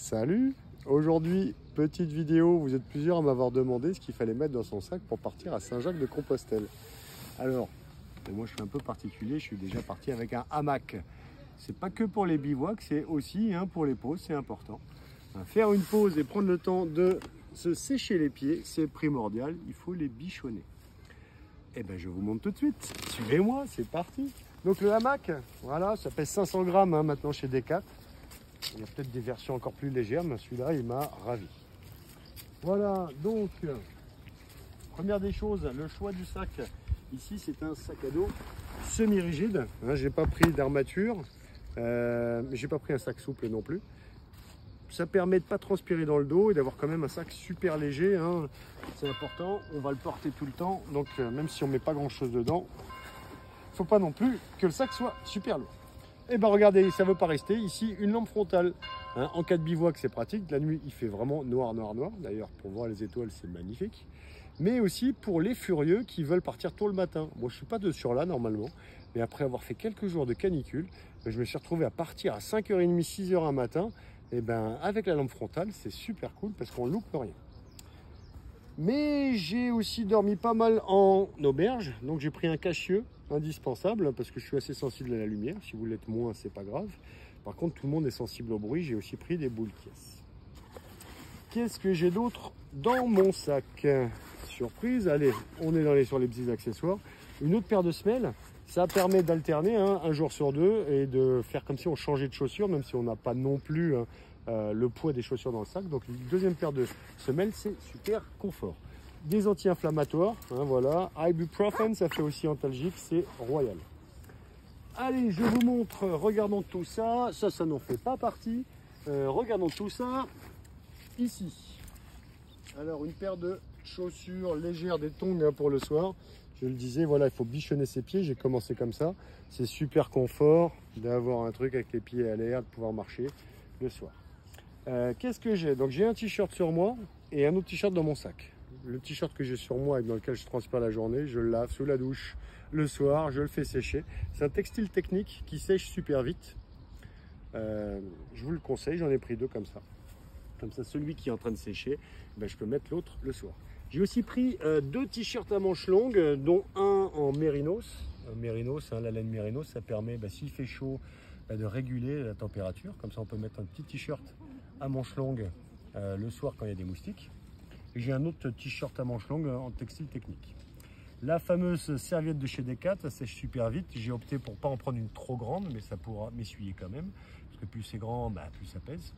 Salut! Aujourd'hui, petite vidéo, vous êtes plusieurs à m'avoir demandé ce qu'il fallait mettre dans son sac pour partir à Saint-Jacques-de-Compostelle. Alors, moi je suis un peu particulier, je suis déjà parti avec un hamac. C'est pas que pour les bivouacs, c'est aussi pour les pauses, c'est important. Faire une pause et prendre le temps de se sécher les pieds, c'est primordial, il faut les bichonner. Et bien je vous montre tout de suite, suivez-moi, c'est parti. Donc le hamac, voilà, ça pèse 500 grammes maintenant chez Decat. Il y a peut-être des versions encore plus légères, mais celui-là, il m'a ravi. Voilà, donc, première des choses, le choix du sac. Ici, c'est un sac à dos semi-rigide. J'ai pas pris d'armature, mais j'ai pas pris un sac souple non plus. Ça permet de ne pas transpirer dans le dos et d'avoir quand même un sac super léger. C'est important, on va le porter tout le temps. Donc, même si on met pas grand-chose dedans, il ne faut pas non plus que le sac soit super lourd. Et bien regardez, ça ne veut pas rester. Ici, une lampe frontale. En cas de bivouac, c'est pratique. La nuit, il fait vraiment noir, noir, noir. D'ailleurs, pour voir les étoiles, c'est magnifique. Mais aussi pour les furieux qui veulent partir tôt le matin. Moi, je ne suis pas de sur-là, normalement. Mais après avoir fait quelques jours de canicule, je me suis retrouvé à partir à 5h30, 6h un matin. Et ben, avec la lampe frontale, c'est super cool parce qu'on ne loupe rien. Mais j'ai aussi dormi pas mal en auberge. Donc, j'ai pris un cache-yeux indispensable parce que je suis assez sensible à la lumière. Si vous l'êtes moins, c'est pas grave. Par contre, tout le monde est sensible au bruit. J'ai aussi pris des boules caisses. Qu'est-ce que j'ai d'autre dans mon sac? Surprise, allez, on est sur les petits accessoires. Une autre paire de semelles, ça permet d'alterner un jour sur deux et de faire comme si on changeait de chaussures, même si on n'a pas non plus le poids des chaussures dans le sac. Donc une deuxième paire de semelles, c'est super confort. Des anti-inflammatoires, voilà. Ibuprofen, ça fait aussi antalgique, c'est royal. Allez, je vous montre, regardons tout ça. Ça n'en fait pas partie. Regardons tout ça ici. Alors, une paire de chaussures légères, des tongs pour le soir. Je le disais, voilà, il faut bichonner ses pieds. J'ai commencé comme ça. C'est super confort d'avoir un truc avec les pieds à l'air, de pouvoir marcher le soir. Qu'est-ce que j'ai? Donc, j'ai un t-shirt sur moi et un autre t-shirt dans mon sac. Le t-shirt que j'ai sur moi et dans lequel je transpire la journée, je le lave sous la douche le soir, je le fais sécher. C'est un textile technique qui sèche super vite. Je vous le conseille, j'en ai pris deux comme ça. Comme ça, celui qui est en train de sécher, je peux mettre l'autre le soir. J'ai aussi pris deux t-shirts à manches longues, dont un en mérinos. Mérinos, la laine mérinos, ça permet, s'il fait chaud, de réguler la température. Comme ça, on peut mettre un petit t-shirt à manches longues le soir quand il y a des moustiques. J'ai un autre t-shirt à manches longues en textile technique. La fameuse serviette de chez Decat, ça sèche super vite. J'ai opté pour ne pas en prendre une trop grande, mais ça pourra m'essuyer quand même. Parce que plus c'est grand, plus ça pèse.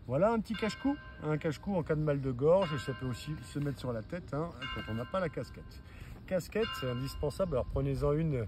Voilà un petit cache-cou. Un cache-cou en cas de mal de gorge. Ça peut aussi se mettre sur la tête quand on n'a pas la casquette. Casquette, c'est indispensable. Alors prenez-en une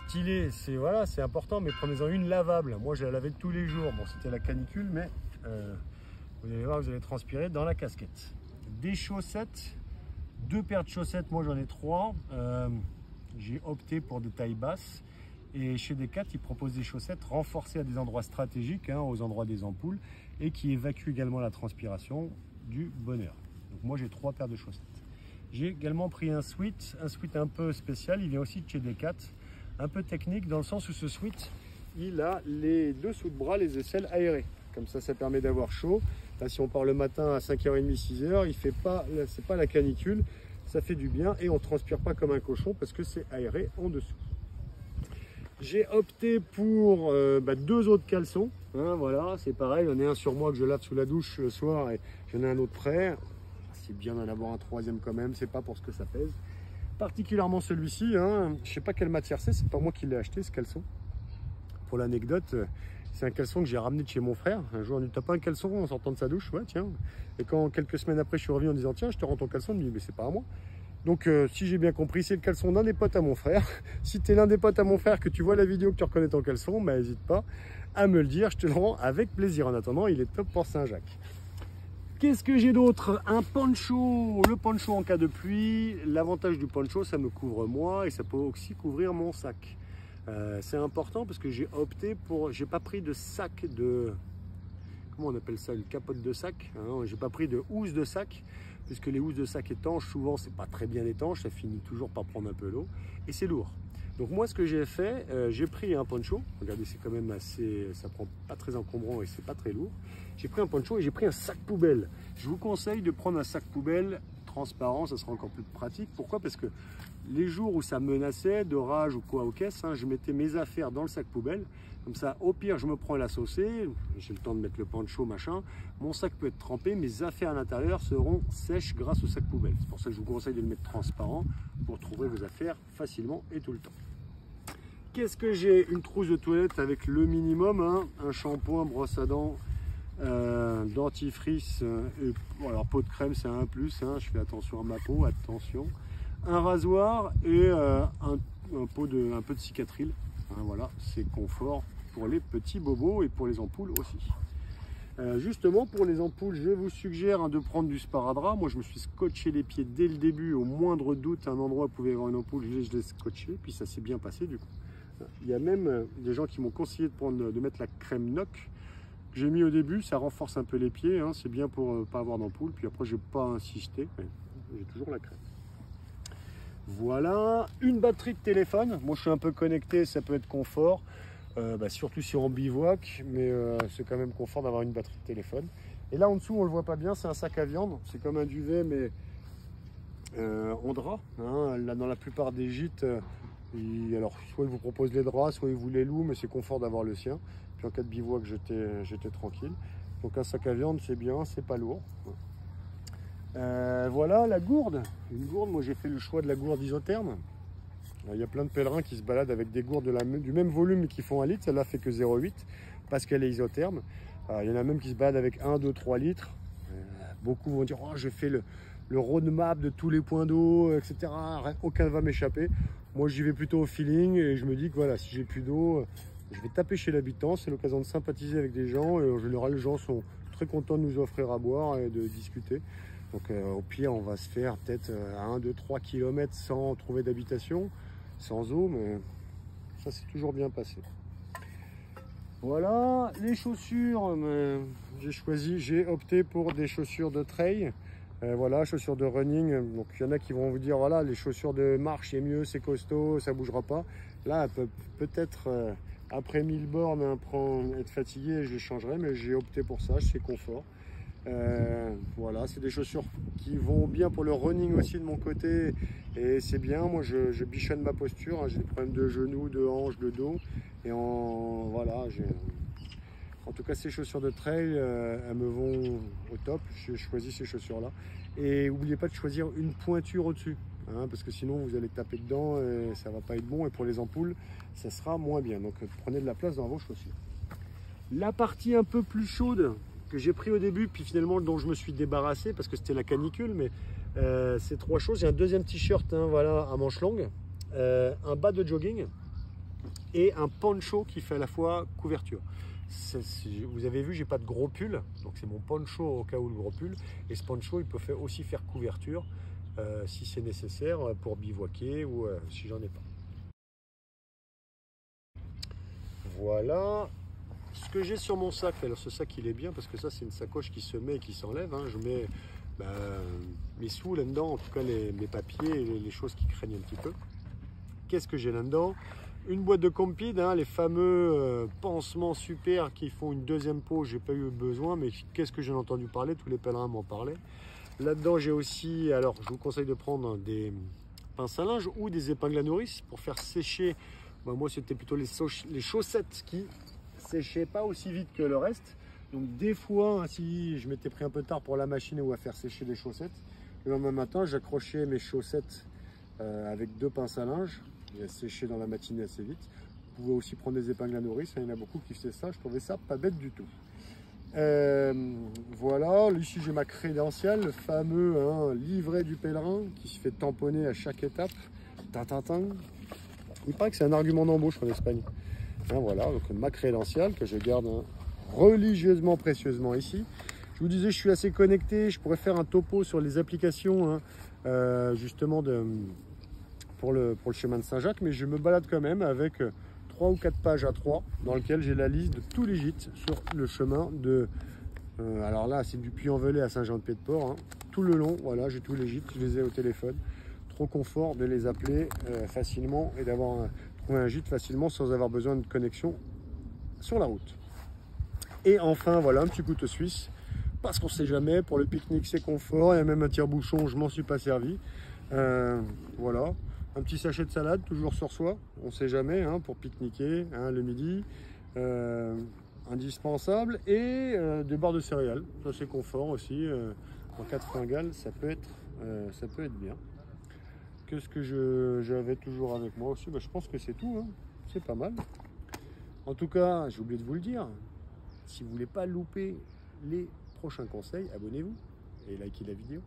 stylée, c'est important, mais prenez-en une lavable. Moi, je la lavais tous les jours. Bon, c'était la canicule, mais vous allez voir, vous allez transpirer dans la casquette. Des chaussettes, deux paires de chaussettes, moi j'en ai trois. J'ai opté pour des tailles basses. Et chez Decat, ils proposent des chaussettes renforcées à des endroits stratégiques, aux endroits des ampoules, et qui évacuent également la transpiration du bonheur. Donc moi j'ai trois paires de chaussettes. J'ai également pris un sweat un peu spécial, il vient aussi de chez Decat, un peu technique dans le sens où ce sweat, il a les dessous de bras, les aisselles aérées. Comme ça permet d'avoir chaud. Là, si on part le matin à 5h30, 6h, c'est pas la canicule, ça fait du bien et on ne transpire pas comme un cochon parce que c'est aéré en dessous. J'ai opté pour deux autres caleçons. Voilà, c'est pareil, j'en ai un sur moi que je lave sous la douche le soir et j'en ai un autre prêt. C'est bien d'en avoir un troisième quand même, c'est pas pour ce que ça pèse. Particulièrement celui-ci, je sais pas quelle matière c'est pas moi qui l'ai acheté ce caleçon. Pour l'anecdote, c'est un caleçon que j'ai ramené de chez mon frère. Un jour, on lui dit, t'as pas un caleçon en sortant de sa douche? Ouais, tiens. Et quand quelques semaines après, je suis revenu en disant, tiens, je te rends ton caleçon, il me dit, mais c'est pas à moi. Donc, si j'ai bien compris, c'est le caleçon d'un des potes à mon frère. Si tu es l'un des potes à mon frère, que tu vois la vidéo, que tu reconnais ton caleçon, n'hésite pas à me le dire, je te le rends avec plaisir. En attendant, il est top pour Saint-Jacques. Qu'est-ce que j'ai d'autre? Un poncho. Le poncho en cas de pluie. L'avantage du poncho, ça me couvre moi et ça peut aussi couvrir mon sac. C'est important parce que j'ai opté pour, j'ai pas pris de sac de, comment on appelle ça, une capote de sac, j'ai pas pris de housse de sac puisque les housses de sac étanches souvent c'est pas très bien étanche, ça finit toujours par prendre un peu l'eau et c'est lourd. Donc moi ce que j'ai fait, j'ai pris un poncho, regardez c'est quand même assez, ça prend pas très encombrant et c'est pas très lourd. J'ai pris un poncho et j'ai pris un sac poubelle. Je vous conseille de prendre un sac poubelle transparent, ça sera encore plus pratique. Pourquoi? Parce que les jours où ça menaçait d'orage ou quoi aux caisses, je mettais mes affaires dans le sac poubelle. Comme ça, au pire, je me prends la saucée, j'ai le temps de mettre le poncho, machin. Mon sac peut être trempé, mes affaires à l'intérieur seront sèches grâce au sac poubelle. C'est pour ça que je vous conseille de le mettre transparent pour trouver vos affaires facilement et tout le temps. Qu'est-ce que j'ai? Une trousse de toilette avec le minimum, un shampoing, brosse à dents, dentifrice, alors pot de crème c'est un plus, je fais attention à ma peau, attention. Un rasoir et un peu de cicatril. Voilà, c'est confort pour les petits bobos et pour les ampoules aussi. Justement pour les ampoules, je vous suggère de prendre du sparadrap. Moi je me suis scotché les pieds dès le début, au moindre doute un endroit où pouvait y avoir une ampoule, je l'ai scotché, puis ça s'est bien passé du coup. Il y a même des gens qui m'ont conseillé de mettre la crème NOC que j'ai mis au début, ça renforce un peu les pieds, c'est bien pour pas avoir d'ampoule, puis après je n'ai pas insisté, mais j'ai toujours la crème. Voilà, une batterie de téléphone. Moi je suis un peu connecté, ça peut être confort, surtout si on bivouac, mais c'est quand même confort d'avoir une batterie de téléphone. Et là en dessous on le voit pas bien, c'est un sac à viande, c'est comme un duvet mais en drap. Là dans la plupart des gîtes, alors soit ils vous proposent les draps, soit ils vous les louent, mais c'est confort d'avoir le sien. Puis en cas de bivouac j'étais tranquille. Donc un sac à viande c'est bien, c'est pas lourd. Voilà la gourde. Une gourde, moi j'ai fait le choix de la gourde isotherme. Il y a plein de pèlerins qui se baladent avec des gourdes du même volume qui font 1 litre. Celle-là fait que 0,8 parce qu'elle est isotherme. Il y en a même qui se baladent avec 1, 2, 3 litres. Beaucoup vont dire oh, je fais le roadmap de tous les points d'eau, etc. Aucun ne va m'échapper. Moi j'y vais plutôt au feeling et je me dis que voilà, si j'ai plus d'eau, je vais taper chez l'habitant. C'est l'occasion de sympathiser avec des gens et en général les gens sont très contents de nous offrir à boire et de discuter. Donc au pire, on va se faire peut-être 1, 2, 3 km sans trouver d'habitation, sans eau, mais ça c'est toujours bien passé. Voilà, les chaussures, j'ai opté pour des chaussures de trail. Voilà, chaussures de running. Donc il y en a qui vont vous dire, voilà, les chaussures de marche, c'est mieux, c'est costaud, ça bougera pas. Là, peut-être après 1000 bornes, être fatigué, je les changerai, mais j'ai opté pour ça, c'est confort. Voilà, c'est des chaussures qui vont bien pour le running aussi de mon côté et c'est bien. Moi je bichonne ma posture, j'ai des problèmes de genoux, de hanches, de dos et voilà, en tout cas ces chaussures de trail elles me vont au top. Je choisis ces chaussures là et n'oubliez pas de choisir une pointure au dessus, parce que sinon vous allez taper dedans et ça va pas être bon et pour les ampoules ça sera moins bien. Donc prenez de la place dans vos chaussures. La partie un peu plus chaude que j'ai pris au début, puis finalement dont je me suis débarrassé parce que c'était la canicule, mais c'est 3 choses. J'ai un deuxième t-shirt voilà, à manches longues, un bas de jogging et un poncho qui fait à la fois couverture. Vous avez vu, j'ai pas de gros pull, donc c'est mon poncho au cas où le gros pull, et ce poncho il peut aussi faire couverture si c'est nécessaire pour bivouaquer ou si j'en ai pas. Voilà ce que j'ai sur mon sac. Alors ce sac il est bien parce que ça c'est une sacoche qui se met et qui s'enlève. Je mets mes sous là-dedans, en tout cas mes papiers et les choses qui craignent un petit peu. Qu'est-ce que j'ai là-dedans? Une boîte de Compeed, les fameux pansements super qui font une deuxième peau. J'ai pas eu besoin, mais qu'est-ce que j'en ai entendu parler? Tous les pèlerins m'en parlaient. Là-dedans j'ai aussi, alors je vous conseille de prendre des pinces à linge ou des épingles à nourrice pour faire sécher. Moi c'était plutôt les chaussettes qui séchaient pas aussi vite que le reste. Donc des fois, si je m'étais pris un peu tard pour la machine ou à faire sécher les chaussettes, le lendemain matin j'accrochais mes chaussettes avec 2 pinces à linge. Elles séchaient dans la matinée assez vite. Vous pouvez aussi prendre des épingles à nourrice, il y en a beaucoup qui faisaient ça, je trouvais ça pas bête du tout. Voilà, ici j'ai ma crédentiale, le fameux livret du pèlerin qui se fait tamponner à chaque étape. Il paraît que c'est un argument d'embauche en Espagne. Voilà, donc ma crédentiale que je garde religieusement, précieusement ici. Je vous disais, je suis assez connecté, je pourrais faire un topo sur les applications justement pour le chemin de Saint-Jacques, mais je me balade quand même avec 3 ou 4 pages A3 dans lesquelles j'ai la liste de tous les gîtes sur le chemin de... alors là, c'est du Puy-en-Velay à Saint-Jean-de-Pied-de-Port, tout le long, voilà, j'ai tous les gîtes, je les ai au téléphone. trop confort de les appeler facilement et d'avoir trouvé un gîte facilement sans avoir besoin de connexion sur la route. Et enfin, voilà, un petit couteau suisse, parce qu'on ne sait jamais, pour le pique-nique c'est confort, il y a même un tire-bouchon, je m'en suis pas servi. Voilà, un petit sachet de salade, toujours sur soi, on ne sait jamais, hein, pour pique-niquer hein, le midi. Indispensable, et des barres de céréales, ça c'est confort aussi, en cas de fringale, ça peut être bien. Qu'est-ce que j'avais toujours avec moi aussi? Je pense que c'est tout, hein. C'est pas mal. En tout cas, j'ai oublié de vous le dire, si vous voulez pas louper les prochains conseils, abonnez-vous et likez la vidéo.